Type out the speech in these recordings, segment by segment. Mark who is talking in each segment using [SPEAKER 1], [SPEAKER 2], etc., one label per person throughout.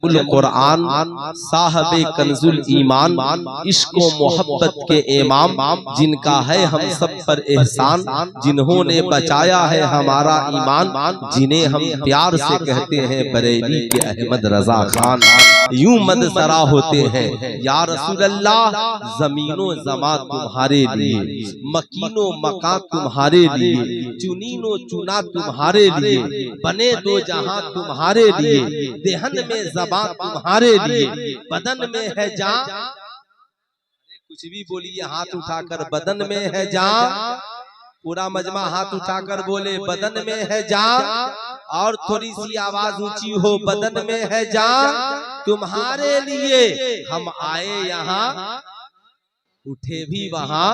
[SPEAKER 1] कुरान साहबे कंजुल ईमान इश्क व मोहब्बत के इमाम जिनका है हम सब पर एहसान, जिन्होंने बचाया है हमारा ईमान, जिन्हें हम प्यार से कहते हैं बरेली के अहमद रजा खान। यूं मदसरा होते हैं या रसूल अल्लाह, जमीनो जमा तुम्हारे लिए, मकीनो मका तुम्हारे लिए, चुनीनो चुना तुम्हारे लिए, बने दो जहां तुम्हारे लिए, देहन में जबां तुम्हारे लिए, बदन में है जान। कुछ भी बोलिए हाथ उठाकर, बदन में है जान। पूरा मजमा हाथ उठाकर बोले बदन में है जान, और थोड़ी सी आवाज ऊंची हो, बदन में है जान तुम्हारे लिए हम आए यहाँ, उठे भी वहां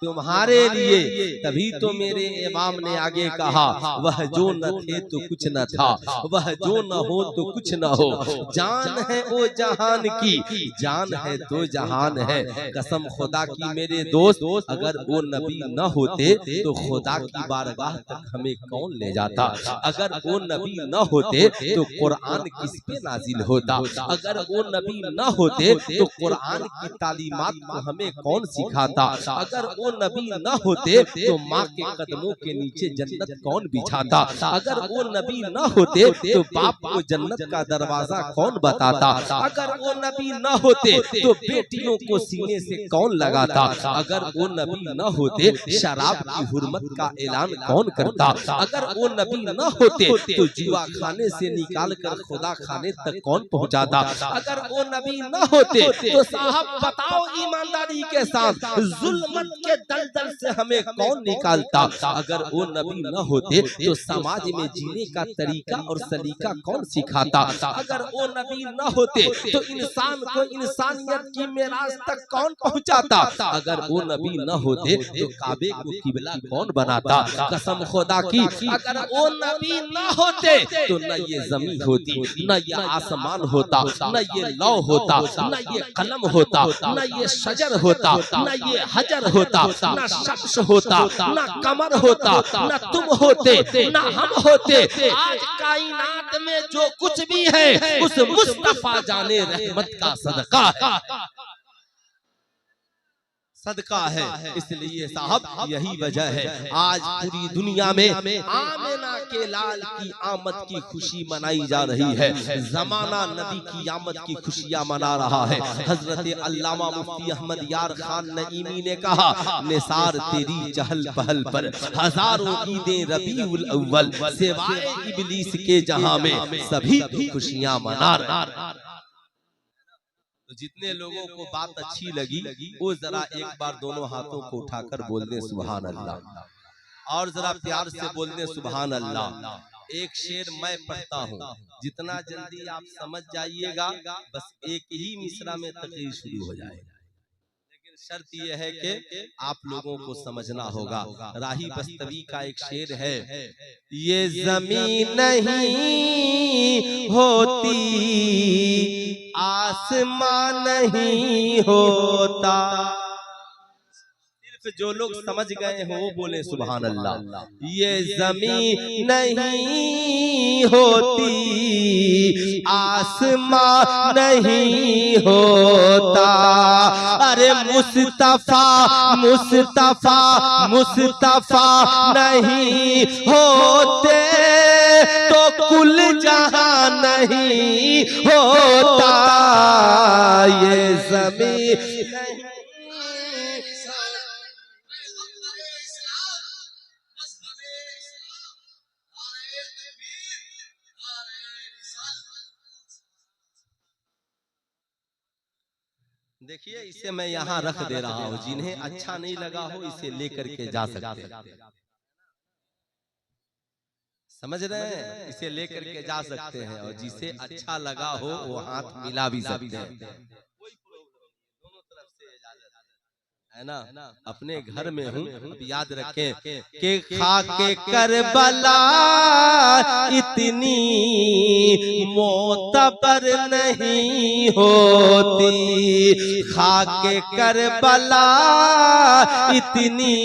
[SPEAKER 1] तुम्हारे लिए। तभी तो मेरे इमाम ने आगे कहा, वह जो न थे तो कुछ न था, वह जो न हो तो कुछ न हो, जान है वो जहान की, जान है तो जहान है। कसम खुदा की मेरे दोस्त, अगर वो नबी न होते तो खुदा की बारगाह तक हमें कौन ले जाता। अगर वो नबी न होते तो कुरान किस पे नाजिल होता। अगर वो नबी न होते तो कुरान की तालीमात को हमें कौन सिखाता। अगर वो नबी न होते तो माँ के कदमों के नीचे जन्नत कौन बिछाता। अगर वो नबी न होते तो बाप को जन्नत का दरवाजा कौन बताता। अगर वो नबी न होते तो बेटियों को सीने से कौन लगाता। अगर वो नबी न होते शराब की हुर्मत का ऐलान कौन करता। अगर वो नबी न होते तो जुआ खाने से निकाल कर खुदा खाने तक कौन पहुँचाता। अगर वो नबी न होते तो साहब बताओ ईमानदारी के साथ जुल्मत के दलदल से हमें कौन निकालता। अगर वो नबी न होते तो समाज में जीने का तरीका और सलीका कौन सिखाता। अगर वो नबी न होते तो इंसान को इंसानियत की मेराज तक कौन पहुंचाता। अगर वो नबी न होते तो काबे को किबला कौन बनाता। कसम खुदा की, अगर वो नबी न होते तो न ये जमीन होती, न ये आसमान होता, न ये लौ होता, न ये कलम होता, न ये शजर होता, न ये हजर होता, न शख्स होता, न कमर होता, न तुम होते, न हम होते। आज कायनात में जो कुछ भी है उस मुस्तफा जाने रहमत का सदका है, सदका है। इसलिए साहब यही वजह है आज पूरी दुनिया में आमिना के लाल की आमद की खुशी मनाई जा रही है। जमाना नबी की आमद की खुशियां मना रहा है। हजरत अल्लामा मुफ्ती अहमद यार खान नईमी ने कहा, निसार तेरी चहल पहल पर हजारों ईदें रबीउल अव्वल, सिवाए इबलीस के जहां में सभी तो खुशियां मना रहे। तो जितने लोगों को बात अच्छी लगी वो जरा एक बार दोनों हाथों को उठाकर बोल दे सुभान अल्लाह, और जरा प्यार से बोल दे सुभान अल्लाह। एक शेर मैं पढ़ता हूँ, जितना जल्दी आप समझ जाइएगा बस एक ही मिसरा में तकरीर शुरू हो जाएगा। लेकिन शर्त यह है कि आप लोगों को समझना होगा। राही बस्तवी का एक शेर है, ये जमीन नहीं होती, आसमान नहीं होता। सिर्फ जो लोग समझ गए हैं वो बोले सुभान अल्लाह। ये जमीन नहीं होती, आसमान नहीं होता। अरे मुस्तफा मुस्तफा मुस्तफा नहीं होते तो कुल जहां नहीं होता। ये ज़मीन देखिए, इसे मैं यहाँ रख दे रहा हूँ, जिन्हें अच्छा नहीं लगा हो इसे लेकर के जा सकते हैं। समझ रहे हैं, इसे लेकर के जा सकते हैं, और जिसे अच्छा लगा हो वो हाथ मिला भी सकते हैं। है ना, अपने घर में हूँ। याद रखें कि खाके करबला इतनी मोतबर नहीं होती, खाके करबला इतनी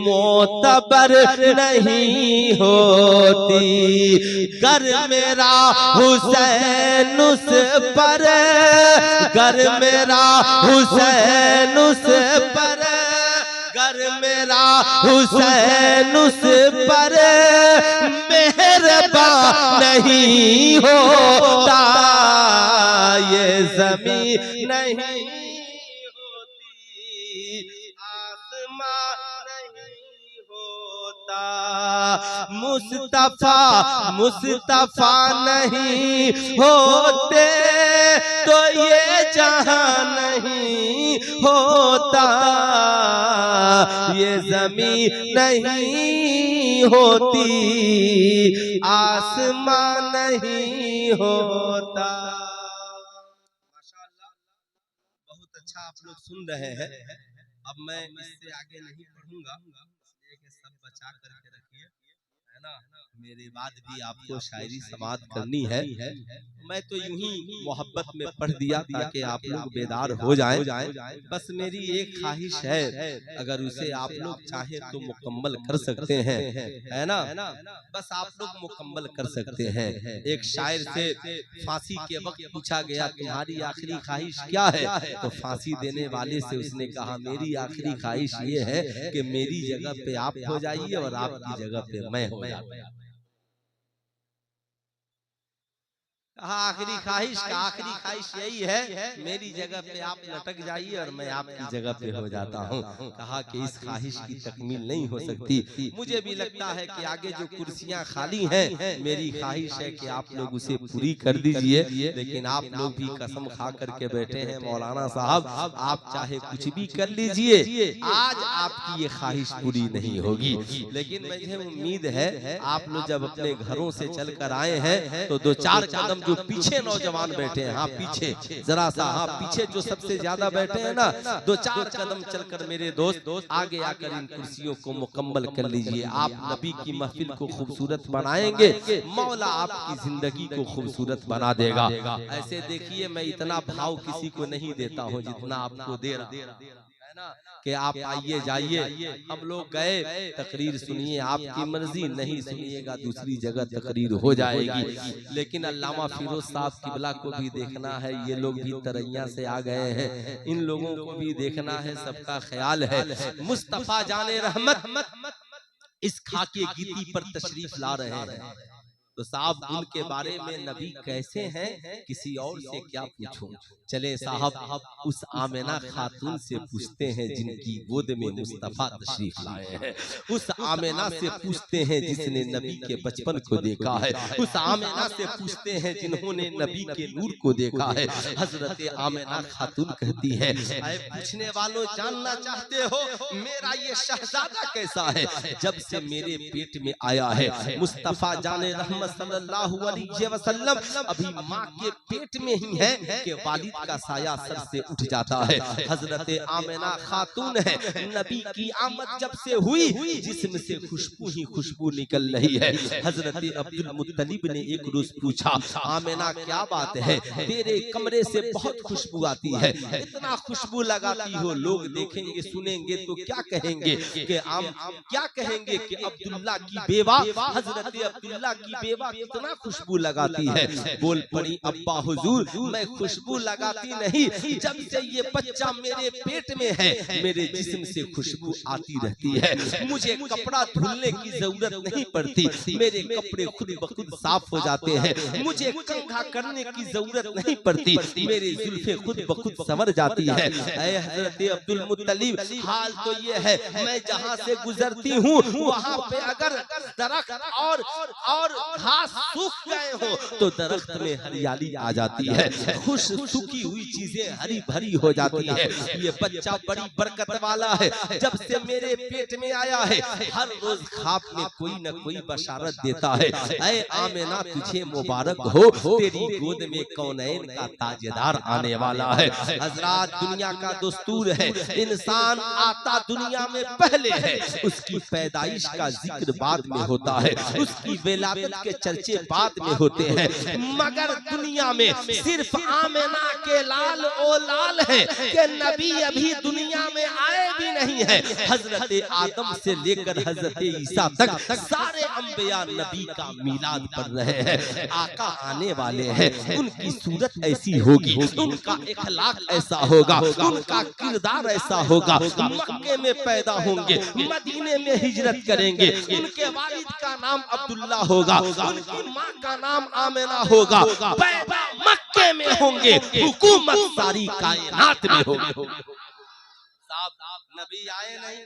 [SPEAKER 1] मोतबर नहीं होती। गर मेरा हुसैन उस पर, गर मेरा हुसैन उस पर, गर मेरा हुसैन उस पर मेहरबान नहीं होता, ये ज़मीन नहीं होती, आसमां नहीं होता। मुस्तफा मुस्तफा नहीं होते तो ये जहां नहीं होता, ये ज़मीन नहीं होती, आसमां नहीं होता। माशाअल्लाह, बहुत अच्छा आप लोग सुन रहे हैं। अब मैं इससे आगे नहीं पढ़ूंगा, सब बचा करके रखिए, है ना। मेरे बाद भी आपको शायरी समाप्त करनी है। मैं तो यूं ही मोहब्बत में पढ़ दिया ताकि आप लोग बेदार हो जाएं। बस मेरी एक ख्वाहिश है, अगर उसे आप लोग चाहें तो मुकम्मल कर सकते हैं, है ना। बस आप लोग मुकम्मल कर सकते हैं। एक शायर से फांसी के वक्त पूछा गया तुम्हारी आखिरी ख्वाहिश क्या है, तो फांसी देने वाले से उसने कहा मेरी आखिरी ख्वाहिश ये है कि मेरी जगह पे आप हो जाइए और आपकी जगह पे मैं हो जाऊं। आखिरी ख्वाहिश का आखिरी ख्वाहिश यही है, मेरी जगह पे आप लटक जाइए और मैं आपकी जगह पे हो जाता हूँ। कहा कि इस ख्वाहिश की तकमील नहीं हो सकती। मुझे भी लगता है कि आगे जो कुर्सियाँ खाली हैं, मेरी ख्वाहिश है कि आप लोग उसे पूरी कर दीजिए। लेकिन आप लोग भी कसम खा करके बैठे हैं मौलाना साहब, आप चाहे कुछ भी कर लीजिए, आज आपकी ये ख्वाहिश पूरी नहीं होगी। लेकिन मुझे उम्मीद है आप लोग जब अपने घरों से चल कर आए हैं तो दो चार कदम जो पीछे नौजवान बैठे हैं, हाँ पीछे जरा सा, हाँ पीछे जो सबसे ज्यादा बैठे हैं ना, दो चार कदम चलकर मेरे दोस्त आगे आकर इन कुर्सियों को मुकम्मल कर लीजिए। आप नबी की महफिल को खूबसूरत बनाएंगे, मौला आपकी जिंदगी को खूबसूरत बना देगा। ऐसे देखिए मैं इतना भाव किसी को नहीं देता हूँ जितना आपको दे रहा है ना, कि आप आइए जाइए। हम लोग गए, तकरीर सुनिए, आपकी मर्जी, नहीं सुनिएगा दूसरी जगह तकरीर हो जाएगी। लेकिन अल्लामा फिरोज साहब किबला को भी देखना है, ये लोग भी तरैया से आ गए हैं, इन लोगों को भी देखना है, सबका ख्याल है। मुस्तफा जाने रहमत इस खाके गीती पर तशरीफ ला रहे हैं, तो साहब उनके बारे में नबी कैसे हैं किसी और से क्या पूछूं। चले साहब उस आमिना खातून से पूछते हैं जिनकी गोद में मुस्तफा तशरीफ लाए हैं, उस आमिना से पूछते हैं जिसने नबी के बचपन को देखा है, उस आमिना से पूछते हैं जिन्होंने नबी के नूर को देखा है। हजरत आमिना खातून कहती है ऐ पूछने वालों जानना चाहते हो मेरा ये शहजादा कैसा है, जब से मेरे पेट में आया है मुस्तफा जाने रहमत सल्लल्लाहु अलैहि वसल्लम अभी माँ के पेट में ही है कि वालिद का साया सर से उठ जाता है। हजरत आमिना खातून है, नबी की आमद जब से हुई जिस्म से खुशबू ही खुशबू निकल रही है। हजरत अब्दुल मुत्तलिब ने एक रोज पूछा आमिना क्या बात है, तेरे कमरे से बहुत खुशबू आती है, इतना खुशबू लगाती हो, लोग देखेंगे सुनेंगे तो क्या कहेंगे कि क्या कहेंगे कि अब्दुल्ला की बेवा, हजरत अब्दुल्ला की बेवा कितना खुशबू लगाती है। बोल पड़ी अब्बा हुजूर मैं खुशबू लगाती नहीं, जब से ये बच्चा मेरे पेट में है मेरे जिस्म से खुशबू आती रहती है, मुझे कपड़ा धुलने की जरूरत नहीं पड़ती, मेरे कपड़े खुद ब खुद साफ हो जाते हैं, मुझे कंघा करने की जरूरत नहीं पड़ती, मेरी जुल्फे खुद ब खुद संवर जाती है। ऐ हजरत अब्दुल मुत्तलिब हाल तो ये है मैं जहाँ से गुजरती हूँ वहाँ पे अगर दरख्त और घास सूख गए हो तो दरख्त में हरियाली आ जाती है, खुश सूखी हुई चीजें हरी भरी हो जाती है। ये बच्चा बड़ी बरकत वाला है, जब से मेरे पेट में आया है हर रोज ख्वाब में कोई न कोई बशारत देता है, ऐ आमिना तुझे मुबारक हो, तेरी गोद में कौनैन का ताजेदार आने वाला है। हजरात, दुनिया का दस्तूर है, इंसान आता दुनिया में पहले है, उसकी पैदाइश का जिक्र बाद में होता है, उसकी विलादत के चर्चे बाद में होते हैं, मगर दुनिया में सिर्फ आमिना के लाल ओ लाल है कि नबी अभी दुनिया में आए भी नहीं है। हजरत आदम से लेकर हजरत ईसा तक सारे अंबिया नबी का मीलाद पढ़ रहे हैं। आका आने वाले हैं, उनकी सूरत ऐसी होगी, उनका इखलाक ऐसा होगा, उनका किरदार ऐसा होगा। मक्के में पैदा होंगे, मदीने में हिजरत करेंगे, उनके वालिद का नाम अब्दुल्ला होगा, उनकी माँ का नाम आमिना होगा, पैदा मक्के में होंगे, हुकूमत सारी कायनात में होगी। साहब नबी आए नहीं,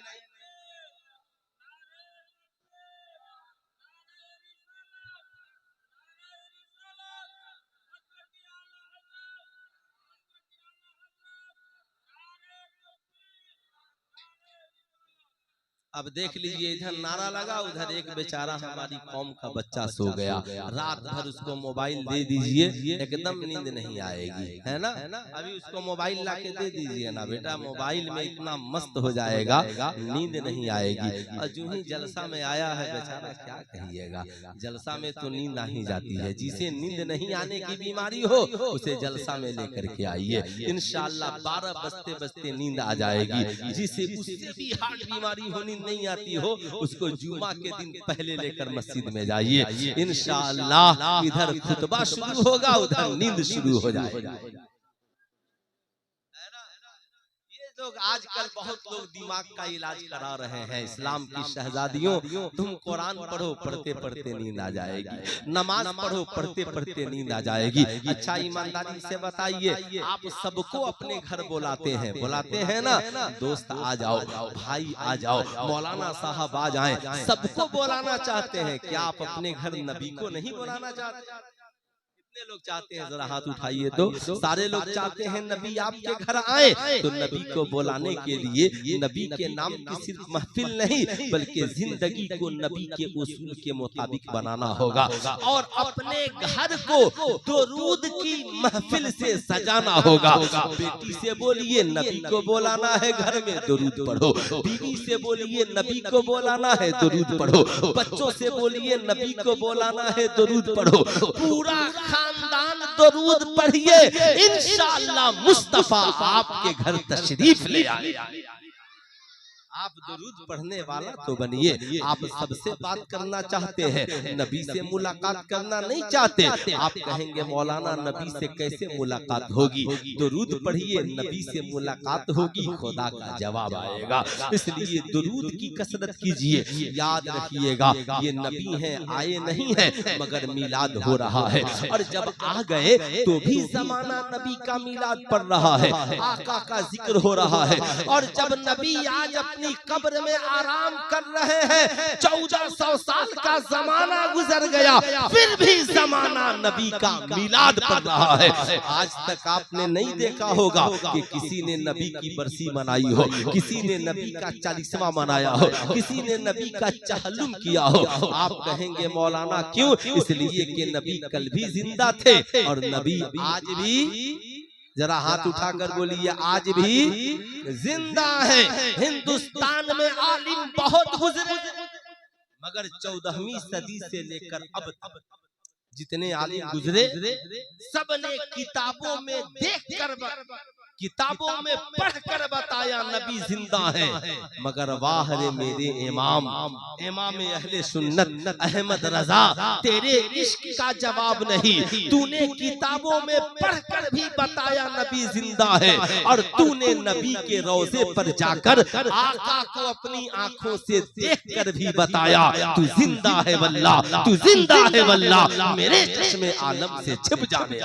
[SPEAKER 1] अब देख लीजिए, इधर नारा लगा, उधर एक बेचारा हमारी कौम का बच्चा सो गया। रात भर उसको मोबाइल दे दीजिए, एकदम नींद नहीं आएगी, है ना। अभी उसको मोबाइल लाके दे दीजिए ना, बेटा मोबाइल में इतना मस्त हो जाएगा, नींद नहीं आएगी। और जो ही जलसा में आया है बेचारा, क्या कहिएगा, जलसा में तो नींद आ ही जाती है। जिसे नींद नहीं आने की बीमारी हो, उसे जलसा में लेकर के आइए, इंशाअल्लाह 12 बजते बजते नींद आ जाएगी। जिसे उससे भी हार्ट बीमारी होनी नहीं आती हो, उसको जुमा के दिन पहले लेकर मस्जिद में जाइए, इंशाअल्लाह इधर खुतबा शुरू होगा, उधर नींद शुरू हो जाएगी। लोग आजकल बहुत लोग दिमाग का इलाज करा रहे हैं। इस्लाम की शहजादियों, तुम कुरान पढ़ो, पढ़ते पढ़ते नींद आ जाएगी, नमाज पढ़ो, पढ़ते पढ़ते नींद आ जाएगी। अच्छा ईमानदारी से बताइए, आप सबको अपने घर बुलाते हैं ना, दोस्त आ जाओ, भाई आ जाओ, मौलाना साहब आ जाएं, सबको बुलाना चाहते हैं, क्या आप अपने घर नबी को नहीं बुलाना चाहते? कितने लोग चाहते हैं, जरा हाथ उठाइए तो। सारे लोग चाहते हैं नबी आपके घर आए, तो नबी को बुलाने के लिए नबी के नाम की सिर्फ महफिल नहीं, बल्कि जिंदगी को नबी के उसूल के मुताबिक बनाना होगा, और अपने घर को दुरूद की महफिल से सजाना होगा। बेटी से बोलिए नबी को बुलाना है, घर में दुरूद पढ़ो। बीवी से बोलिए नबी को बुलाना है, दुरूद पढ़ो। बच्चों से बोलिए नबी को बुलाना है, दुरूद पढ़ो। पूरा खानदान दुरूद पढ़िए, इंशाअल्लाह मुस्तफा आपके घर तशरीफ ले आएगा। आप दुरूद पढ़ने वाला तो बनिए। आप सबसे बात करना चाहते हैं, नबी से मुलाकात करना नहीं चाहते। आप कहेंगे मौलाना नबी से कैसे मुलाकात होगी? दुरूद पढ़िए, नबी से मुलाकात होगी, खुदा का जवाब आएगा। इसलिए दुरूद की कसरत कीजिए। याद रखिएगा, ये नबी हैं, आए नहीं हैं, मगर मिलाद हो रहा है, और जब आ गए तो भी जमाना नबी का मिलाद पढ़ रहा है, आका का जिक्र हो रहा है। और जब नबी आज अपनी कब्र में आराम कर रहे हैं, 1400 साल का जमाना गुजर गया, फिर भी जमाना नबी का मिलाद पढ़ रहा है। आज तक आपने नहीं देखा होगा कि किसी ने नबी की बरसी मनाई हो, किसी ने नबी का 40वां मनाया हो, किसी ने नबी का चहलुम किया हो। आप कहेंगे मौलाना क्यों? इसलिए कि नबी कल भी जिंदा थे और नबी आज भी, जरा हाथ उठाकर बोलिए, आज भी जिंदा है। हिंदुस्तान में आलिम बहुत गुजरे, मगर 14वीं सदी से लेकर अब तक जितने आलिम गुजरे, सबने किताबों में देखकर, किताबों में पढ़कर बताया नबी जिंदा है। मगर वाह रे मेरे इमाम, इमाम अहले सुन्नत अहमद रजा, तेरे इश्क का जवाब नहीं। तूने किताबों में पढ़कर भी बताया नबी जिंदा है, और तूने नबी के रोजे पर जाकर आका को अपनी आंखों से देखकर भी बताया तू जिंदा है वल्लाह, तू जिंदा है वल्लाह, मेरे चश्मे आलम से छिप जाने।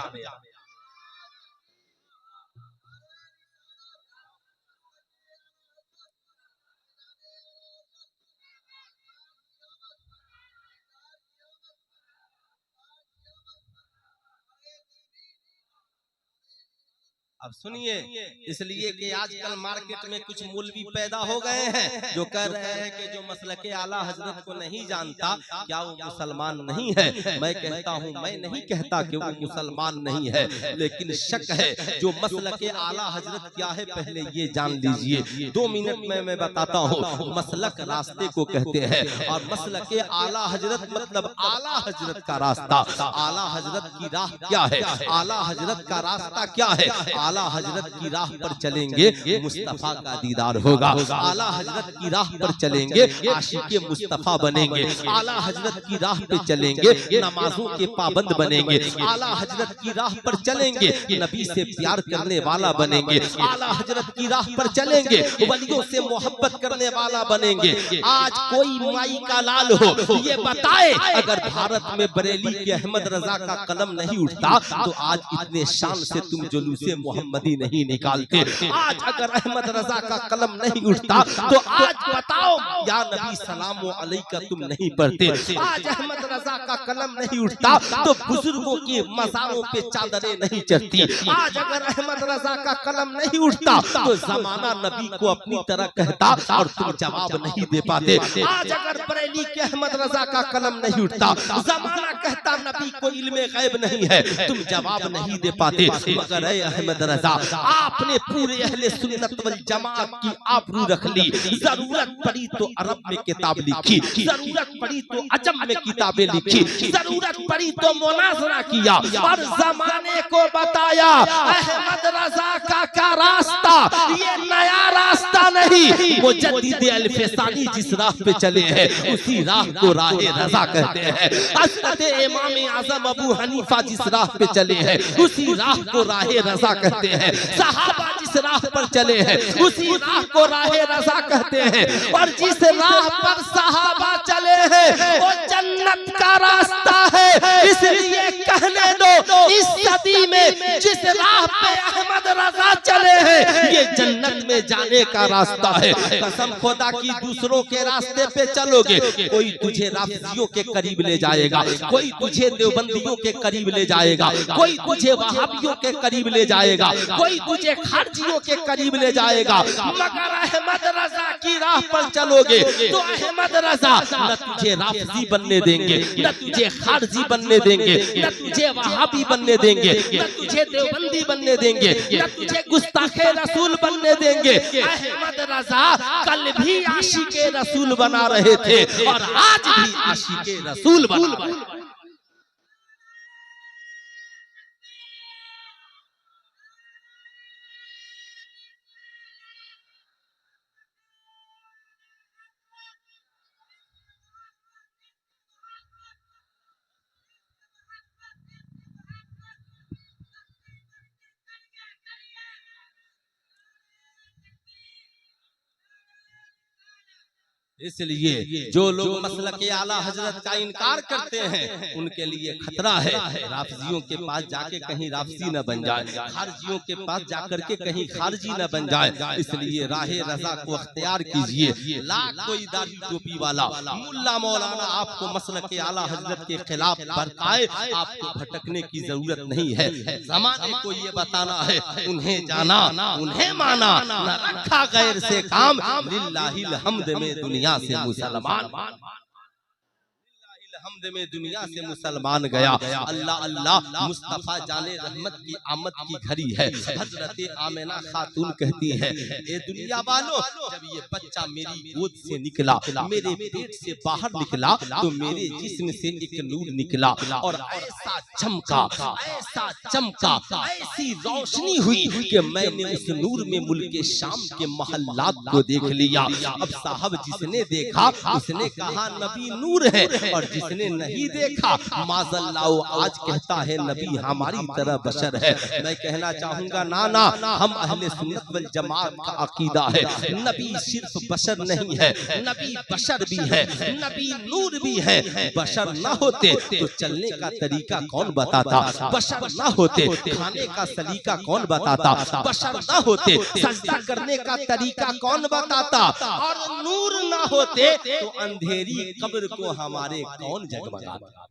[SPEAKER 1] अब सुनिए, इसलिए कि आजकल मार्केट में कुछ मौलवी पैदा हो गए हैं जो कह रहे हैं कि जो मसलके आला हजरत को नहीं जानता क्या वो मुसलमान नहीं है। मैं कहता हूं, मैं नहीं कहता कि वो मुसलमान नहीं है, लेकिन शक है। जो मसलके आला हजरत क्या है पहले ये जान लीजिए। 2 मिनट में मैं बताता हूँ। मसलक रास्ते को कहते हैं और मसलके आला हजरत मतलब आला हजरत का रास्ता। आला हजरत की राह क्या है? आला हजरत का रास्ता क्या है? आला हजरत की राह पर चलेंगे मुस्तफा का दीदार होगा। आला हजरत की राह पर चलेंगे आशिक़े मुस्तफा बनेंगे। आला हजरत की राह पे चलेंगे नमाजों के पाबंद बनेंगे। आला हजरत की राह पर चलेंगे नबी से प्यार करने वाला बनेंगे। आला हजरत की राह पर चलेंगे वलियों से मोहब्बत करने वाला बनेंगे। आज कोई माई का लाल हो ये बताए, अगर भारत में बरेली के अहमद रजा का कलम नहीं उठता तो आज इतने शान से तुम जुलूसे मोहम्मदी नहीं निकालते। आज अगर अहमद रजा का कलम नहीं उठता तो आज बताओ या नबी सलाम अलैका तुम नहीं पढ़ते। आज अहमद रजा का कलम नहीं उठता तो बुजुर्गों के मज़ारों पे चादरें नहीं चढ़ती। आज अगर अहमद रजा का कलम नहीं उठता तो जमाना नबी को अपनी तरह कहता और तुम जवाब नहीं दे पाते। आज अगर बरेली के अहमद रजा का कलम नहीं उठता, जमाना कहता नबी को इल्मे गैब नहीं है, तुम जवाब नहीं दे पाते। मगर अहमद रजा आपने पूरे अहले सुन्नत वल जमात की आबरू रख ली। जरूरत पड़ी तो अरब में किताब लिखी, जरूरत पड़ी तो अजम में किताबें लिखी, जरूरत पड़ी तो मुनाजरा किया और जमाने को बताया अहमद रजा का रास्ता ये नया रास्ता नहीं। मुजद्दिद अल-फसानी जिस राह पे चले हैं उसी राह को राह रजा कहते हैं। हज़रत इमाम आज़म अबू हनीफा जिस राह पे चले हैं उसी राह को राह रजा कहते हैं। सहाबा जिस राह पर चले हैं उसी राह को राह रजा कहते हैं। और जिस राह पर सहाबा चले हैं वो जन्नत का रास्ता है। इसलिए कहने दो इस सदी में जिस राह पे अहमद रजा चले हैं ये जन्नत में जाने का रास्ता है। कसम खुदा की दूसरों के रास्ते पे चलोगे कोई तुझे राफिजियों के करीब ले जाएगा, कोई तुझे देवबंदियों के करीब ले जाएगा, कोई तुझे वहाबियों के करीब ले जाएगा, कोई तुझे खारजियों के करीब ले जाएगा। मगर अहमद रजा की राह पर चलोगे तो अहमद रजा न तुझे राफिजी बनने देंगे, न तुझे खारजी बनने देंगे, न तुझे वहाबी बनने देंगे, न तुझे देवबंदी बनने देंगे, न तुझे गुस्ताखे रसूल बनने देंगे। अहमद रजा कल भी आशिके रसूल बना रहे थे और आज भी आशिके रसूल बना रहे हैं। इसलिए जो लोग मसलके आला हजरत का इनकार करते हैं उनके लिए खतरा है। राफिजियों के पास जाके कहीं राफिजी न बन जाए, खारजियों के पास जाकर के कहीं खारजी न बन जाए। इसलिए राहे रजा को अख्तियार कीजिए। लाख कोई दाढ़ी टोपी वाला मुल्ला मौलाना आपको मसलके आला हजरत के खिलाफ भड़काए, आपको भटकने की जरूरत नहीं है। जमाने को ये बताना है उन्हें जाना उन्हें माना, न रखा गैर से काम। लिल्लाहिल हम्द में दुनिया से मुसलमान, हमद में दुनिया से मुसलमान गया। अल्लाह अल्लाह मुस्तफा जाने रहमत की आमद की घड़ी है। हजरत आमिना खातून कहती है ए दुनिया वालों, जब ये बच्चा मेरी गोद से निकला, मेरे पेट से बाहर निकला तो मेरे जिस्म से एक नूर निकला और ऐसा चमका, ऐसा चमका, ऐसी रोशनी हुई कि मैंने उस नूर में मुल्के शाम के महल्लात को देख लिया। अब साहब जिसने देखा उसने कहा नबी नूर है, और जिसने नहीं देखा माज़ल्लाहु आज कहता है नबी हमारी तरह बशर है। मैं कहना चाहूंगा नाना, हम अहले सुन्नत वल जमात का अकीदा है नबी सिर्फ बशर नहीं है, नबी बशर भी है, नबी नूर भी है। बशर न होते तो चलने का तरीका कौन बताता, बशर न होते खाने का सलीका कौन बताता, बशर न होते सजदा करने का तरीका कौन बताता, और नूर न होते तो अंधेरी कब्र को हमारे कौन जगमगाता।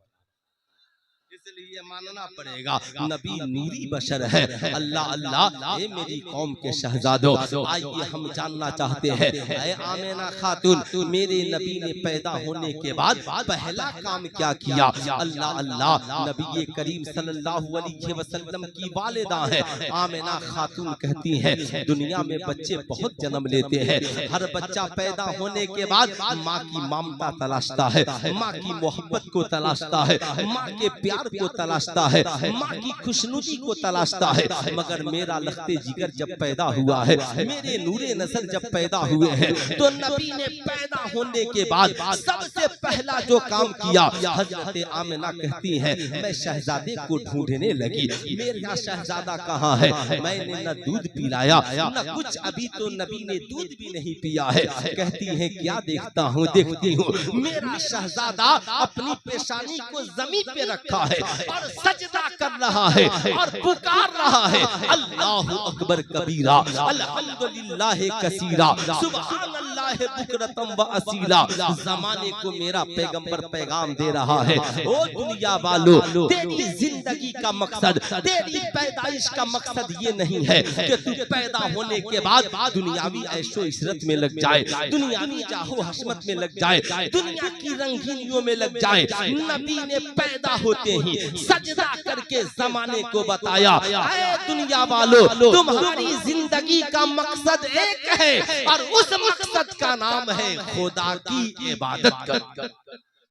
[SPEAKER 1] इसलिए मानना पड़ेगा नबी नूरी बशर है। अल्लाह अल्लाह, ए मेरी कौम के शहजादों, आइए हम जानना चाहते हैं, ऐ आमिना खातून, मेरे नबी ने पैदा होने के बाद पहला काम क्या किया? अल्लाह अल्लाह, नबी करीम सल्लल्लाहु अलैहि वसल्लम की वालिदा है आमिना खातून कहती हैं, दुनिया में बच्चे बहुत जन्म लेते हैं, हर बच्चा पैदा होने के बाद माँ की ममता तलाशता है, माँ की मोहब्बत को तलाशता है, माँ के प्यार को तलाशता है, माँ की खुशनुदी को तलाशता है। मगर मेरा लख्ते जिगर जब पैदा हुआ है, मेरे नूरे नजर जब पैदा हुए हैं, तो नबी ने पैदा होने के बाद सबसे पहला जो काम किया, हजरत आमिना कहती हैं, मैं शहजादे को ढूंढने लगी, मेरा शहजादा कहाँ है? मैंने न दूध पिलाया न कुछ, अभी तो नबी ने दूध भी नहीं पिया है। कहती है क्या देखता हूँ, देखती हूँ मेरा शहजादा अपनी पेशानी को जमीन पे रखा है और सजदा कर रहा है और पुकार रहा है, अल्लाहु अकबर कबीरा, अल्हम्दुलिल्लाह कसीरा, सुबहानल्लाह बुकरतम व असीला। जमाने को मेरा पैगंबर पैगाम दे रहा है, ओ दुनिया वालों, तेरी जिंदगी का मकसद, तेरी पैदाइश का मकसद ये नहीं है कि तू पैदा होने के बाद दुनियावी ऐशो इशरत में लग जाए, दुनियावी जाहो हशमत में लग जाए, दुनिया की रंगीनियों में लग जाए। नबी ने पैदा होते ही सजदा करके जमाने को बताया, ऐ दुनिया वालों, तुम्हारी जिंदगी का मकसद एक है और उस मकसद का नाम है खुदा की इबादत कर।